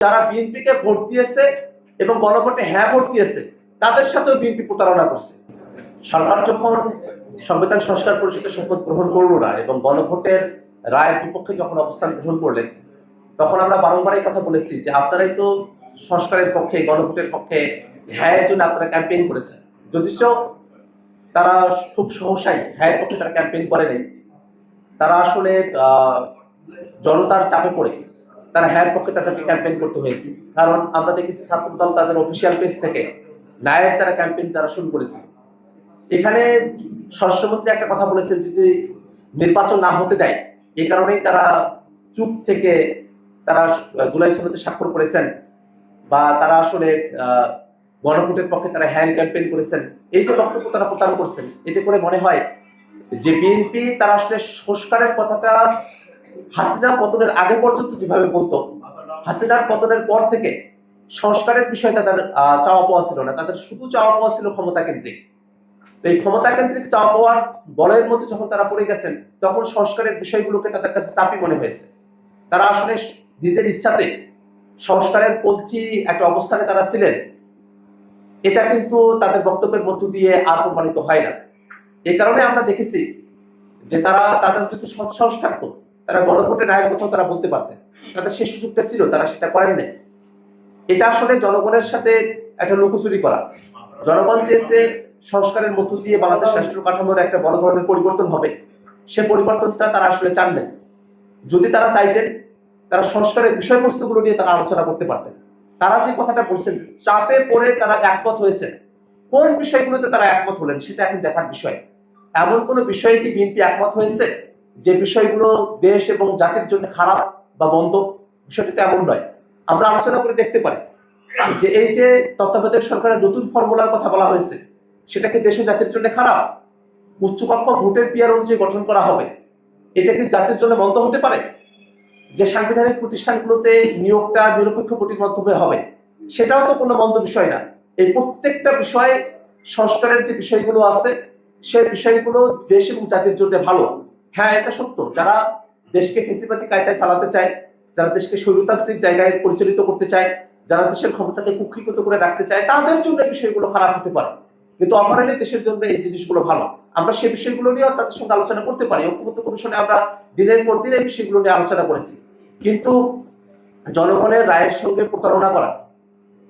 যারা বিএনপিকে ভোট দিয়েছে এবং গণভোটে হ্যাঁ ভোট দিয়েছে তাদের সাথেও বিএনপি প্রতারণা করছে। সরকার যখন সংবিধান সংস্কার পরিষদের শপথ গ্রহণ করলো না এবং গণভোটের রায়ের বিপক্ষে যখন অবস্থান গ্রহণ করলেন, তখন আমরা বারংবার কথা বলেছি যে আপনারাই তো সংস্কারের পক্ষে, গণভোটের পক্ষে, হ্যাঁ এর জন্য আপনারা ক্যাম্পেইন করেছেন। যদিও তারা খুব সহসাই হ্যাঁ পক্ষে তারা ক্যাম্পেইন করে নেই, তারা আসলে জনতার চাপে পড়ে তারা হ্যাঁ পক্ষে তাদেরকে ক্যাম্পেইন করতে হয়েছে। কারণ আমরা দেখেছি ছাত্রদল তাদের অফিসিয়াল পেজ থেকে নায়ের তারা ক্যাম্পেইন তারা শুরু করেছে। এখানে স্বরাষ্ট্রমন্ত্রী একটা কথা বলেছেন, যদি নির্বাচন না হতে দেয়, এই কারণেই তারা চুপ থেকে তারা জুলাই সনদে স্বাক্ষর করেছেন বা তারা আসলে গণভোটের পক্ষে তারা হ্যান্ড ক্যাম্পেইন করেছেন। এই যে বক্তব্য তারা প্রদান করছেন, এতে করে মনে হয় যে বিএনপি তারা আসলে সংস্কারের কথাটা হাসিনা পতনের আগে পর্যন্ত যেভাবে বলতো, হাসিনার পতনের পর থেকে সংস্কারের বিষয়ে তাদের চাওয়া পাওয়া ছিল না, তাদের শুধু চাওয়া পাওয়া ছিল ক্ষমতা কেন্দ্রিক। তো এই ক্ষমতা কেন্দ্রিক চাওয়া পাওয়ার বলয়ের মধ্যে যখন তারা পড়ে গেছেন, তখন সংস্কারের বিষয়গুলোকে তাদের কাছে চাপই মনে হয়েছে। তারা আসলে নিজের ইচ্ছাতে সংস্কারের পন্থী একটা অবস্থানে তারা ছিলেন, এটা কিন্তু তাদের বক্তব্যের মধ্য দিয়ে আর প্রমাণিত হয় না। এই কারণে আমরা দেখেছি যে তারা তাদের যদি সৎসাহস থাকতো, তারা গণভোটে নায়ের কথাও তারা বলতে পারতেন, তাদের সেই সুযোগটা ছিল, তারা সেটা করেন নাই। এটা আসলে জনগণের সাথে একটা লুকোচুরি করা। জনগণ চেয়েছে সংস্কারের মধ্য দিয়ে বাংলাদেশ রাষ্ট্র কাঠামোর একটা বড় ধরনের পরিবর্তন হবে, সে পরিবর্তনটা তারা আসলে চান না। যদি তারা চাইতেন, তারা সংস্কারের বিষয়বস্তুগুলো নিয়ে তারা আলোচনা করতে পারতেন। তারা যে কথাটা বলছেন, চাপে পড়ে তারা একমত হয়েছে, কোন বিষয়গুলোতে তারা একমত হলেন সেটা এখন দেখার বিষয়। এমন কোন বিষয়ে কি বিএনপি একমত হয়েছে যে বিষয়গুলো দেশ এবং জাতির জন্য খারাপ বা বন্ধ? বিষয়টা এমন নয়। আমরা আলোচনা করে দেখতে পারি যে এই যে তত্ত্বাবধায়ক সরকারের নতুন ফর্মুলার কথা বলা হয়েছে, সেটা কি দেশ ও জাতির জন্য খারাপ? উচ্চকক্ষ ভোটের পিয়ার অনুযায়ী গঠন করা হবে, এটা কি জাতির জন্য বন্ধ হতে পারে? যে সাংবিধানিক প্রতিষ্ঠানগুলোতে নিয়োগটা নিরপেক্ষ ভোটের মাধ্যমে হবে, সেটাও তো কোনো মন্দ বিষয় না। এই প্রত্যেকটা বিষয়ে সংস্কারের যে বিষয়গুলো আছে, সেই বিষয়গুলো দেশ এবং জাতির জন্য ভালো। হ্যাঁ, এটা সত্য, যারা দেশকে ফেসিবাদী কায়দায় চালাতে চায়, যারা দেশকে স্বৈরতান্ত্রিক জায়গায় পরিচালিত করতে চায়, যারা দেশের ক্ষমতাকে কুক্ষিগত করে রাখতে চায়, তাদের জন্য এই বিষয়গুলো খারাপ হতে পারে। কিন্তু ওভারঅলি দেশের জন্য এই জিনিসগুলো ভালো। আমরা সেই বিষয়গুলো নিয়েও তাদের সঙ্গে আলোচনা করতে পারি। ঐক্যমত্য কমিশনে আমরা দিনের পর দিন এই বিষয়গুলো নিয়ে আলোচনা করেছি। কিন্তু জনগণের রায়ের সঙ্গে প্রতারণা করা,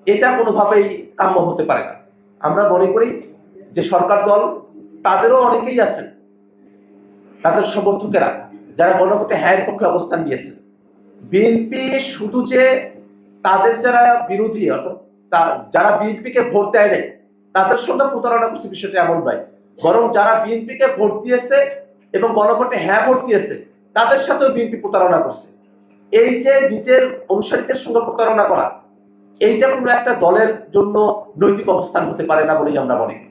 এটা কোনোভাবেই কাম্য হতে পারে না। আমরা মনে করি যে সরকার দল, তাদেরও অনেকেই আছেন, তাদের সমর্থকেরা যারা গণভোটে হ্যাঁর পক্ষে অবস্থান নিয়েছেন। বিএনপি শুধু যে তাদের যারা বিরোধী, অর্থাৎ যারা বিএনপিকে ভোট দেয় নাই তাদের সঙ্গে প্রতারণা করছে, বিষয়টা এমন নয়। বরং যারা বিএনপিকে ভোট দিয়েছে এবং গণভোটে হ্যাঁ ভোট দিয়েছে তাদের সাথেও বিএনপি প্রতারণা করছে। এই যে নিজের অনুসারীদের সঙ্গে প্রতারণা করা, এইটা কোনো একটা দলের জন্য নৈতিক অবস্থান হতে পারে না বলেই আমরা মনে করি।